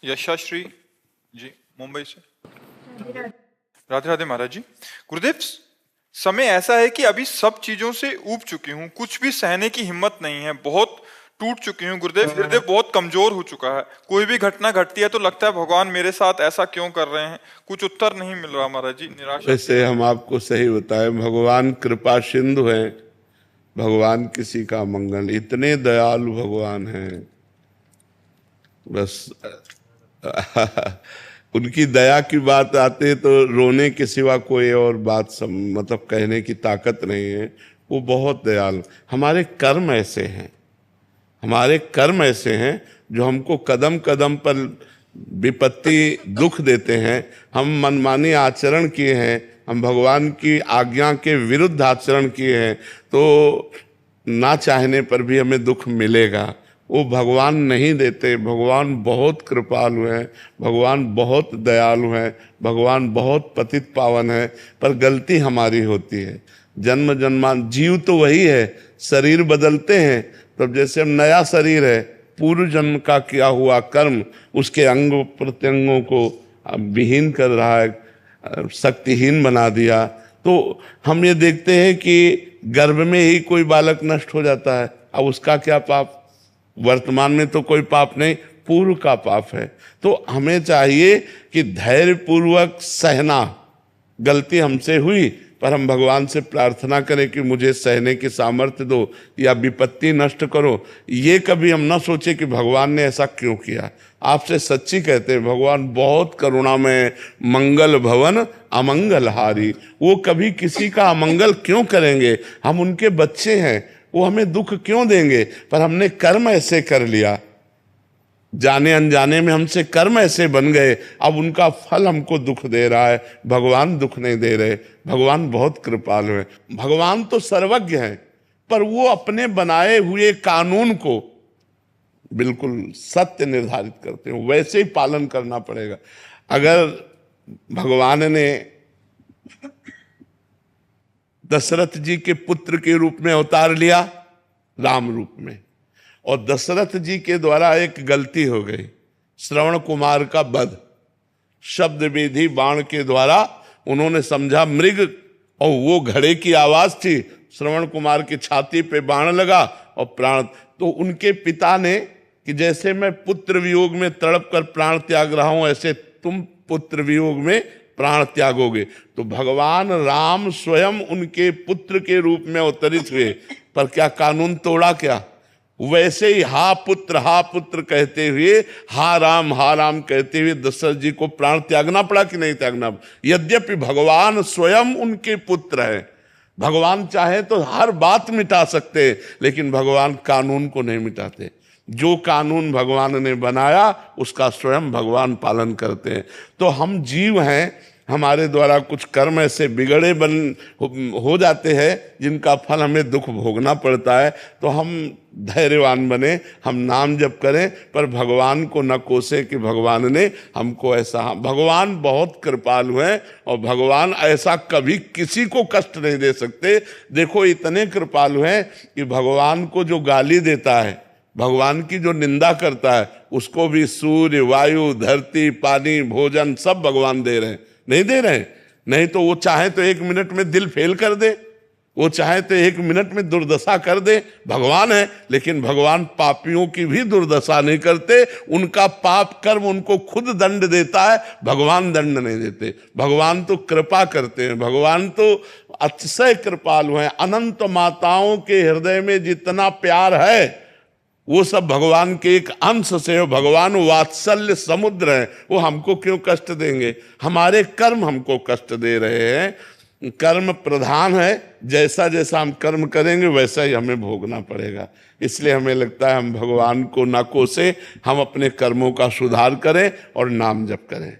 यशाश्री जी, मुंबई से। राधे राधे महाराज जी। गुरुदेव, समय ऐसा है कि अभी सब चीजों से ऊब चुकी हूँ, कुछ भी सहने की हिम्मत नहीं है, बहुत टूट चुकी हूँ गुरुदेव। हृदय बहुत कमजोर हो चुका है। कोई भी घटना घटती है तो लगता है भगवान मेरे साथ ऐसा क्यों कर रहे हैं। कुछ उत्तर नहीं मिल रहा महाराज जी, निराशा। वैसे हम आपको सही बताएं, भगवान कृपा सिंधु हैं। भगवान किसी का मंगल, इतने दयालु भगवान हैं। बस उनकी दया की बात आती है तो रोने के सिवा कोई और बात मतलब कहने की ताकत नहीं है। वो बहुत दयालु। हमारे कर्म ऐसे हैं, हमारे कर्म ऐसे हैं जो हमको कदम कदम पर विपत्ति दुख देते हैं। हम मनमानी आचरण किए हैं, हम भगवान की आज्ञा के विरुद्ध आचरण किए हैं, तो ना चाहने पर भी हमें दुख मिलेगा। वो भगवान नहीं देते। भगवान बहुत कृपालु हैं, भगवान बहुत दयालु हैं, भगवान बहुत पतित पावन है। पर गलती हमारी होती है। जन्म जन्मान जीव तो वही है, शरीर बदलते हैं। तब जैसे हम नया शरीर है, पूर्व जन्म का किया हुआ कर्म उसके अंग प्रत्यंगों को विहीन कर रहा है, शक्तिहीन बना दिया। तो हम ये देखते हैं कि गर्भ में ही कोई बालक नष्ट हो जाता है। अब उसका क्या पाप? वर्तमान में तो कोई पाप नहीं, पूर्व का पाप है। तो हमें चाहिए कि धैर्य पूर्वक सहना। गलती हमसे हुई पर हम भगवान से प्रार्थना करें कि मुझे सहने की सामर्थ्य दो या विपत्ति नष्ट करो। ये कभी हम ना सोचे कि भगवान ने ऐसा क्यों किया। आपसे सच्ची कहते हैं, भगवान बहुत करुणामय, मंगल भवन अमंगल हारी। वो कभी किसी का अमंगल क्यों करेंगे? हम उनके बच्चे हैं, वो हमें दुख क्यों देंगे? पर हमने कर्म ऐसे कर लिया, जाने अनजाने में हमसे कर्म ऐसे बन गए, अब उनका फल हमको दुख दे रहा है। भगवान दुख नहीं दे रहे। भगवान बहुत कृपालु है। भगवान तो सर्वज्ञ हैं, पर वो अपने बनाए हुए कानून को बिल्कुल सत्य निर्धारित करते हैं, वैसे ही पालन करना पड़ेगा। अगर भगवान ने दशरथ जी के पुत्र के रूप में अवतार लिया, राम रूप में, और दशरथ जी के द्वारा एक गलती हो गई, श्रवण कुमार का वध। शब्द विधि बाण के द्वारा उन्होंने समझा मृग, और वो घड़े की आवाज थी। श्रवण कुमार की छाती पे बाण लगा और प्राण। तो उनके पिता ने कि जैसे मैं पुत्र वियोग में तड़प कर प्राण त्याग रहा हूं, ऐसे तुम पुत्र वियोग में प्राण त्यागोगे। तो भगवान राम स्वयं उनके पुत्र के रूप में अवतरित हुए, पर क्या कानून तोड़ा? क्या? वैसे ही हा पुत्र कहते हुए, हा राम कहते हुए दशरथ जी को प्राण त्यागना पड़ा कि नहीं त्यागना? यद्यपि भगवान स्वयं उनके पुत्र है, भगवान चाहे तो हर बात मिटा सकते, लेकिन भगवान कानून को नहीं मिटाते। जो कानून भगवान ने बनाया उसका स्वयं भगवान पालन करते हैं। तो हम जीव हैं, हमारे द्वारा कुछ कर्म ऐसे बिगड़े हो जाते हैं जिनका फल हमें दुख भोगना पड़ता है। तो हम धैर्यवान बने, हम नाम जप करें, पर भगवान को न कोसे कि भगवान ने हमको ऐसा। भगवान बहुत कृपालु हैं और भगवान ऐसा कभी किसी को कष्ट नहीं दे सकते। देखो, इतने कृपालु हैं कि भगवान को जो गाली देता है, भगवान की जो निंदा करता है, उसको भी सूर्य, वायु, धरती, पानी, भोजन सब भगवान दे रहे हैं। नहीं दे रहे? नहीं तो वो चाहे तो 1 मिनट में दिल फेल कर दे, वो चाहे तो 1 मिनट में दुर्दशा कर दे। भगवान है, लेकिन भगवान पापियों की भी दुर्दशा नहीं करते। उनका पाप कर्म उनको खुद दंड देता है, भगवान दंड नहीं देते। भगवान तो कृपा करते हैं, भगवान तो अतिशय कृपालु हैं। अनंत माताओं के हृदय में जितना प्यार है वो सब भगवान के एक अंश से। भगवान वात्सल्य समुद्र है, वो हमको क्यों कष्ट देंगे? हमारे कर्म हमको कष्ट दे रहे हैं। कर्म प्रधान है, जैसा जैसा हम कर्म करेंगे वैसा ही हमें भोगना पड़ेगा। इसलिए हमें लगता है हम भगवान को ना कोसे, हम अपने कर्मों का सुधार करें और नाम जप करें।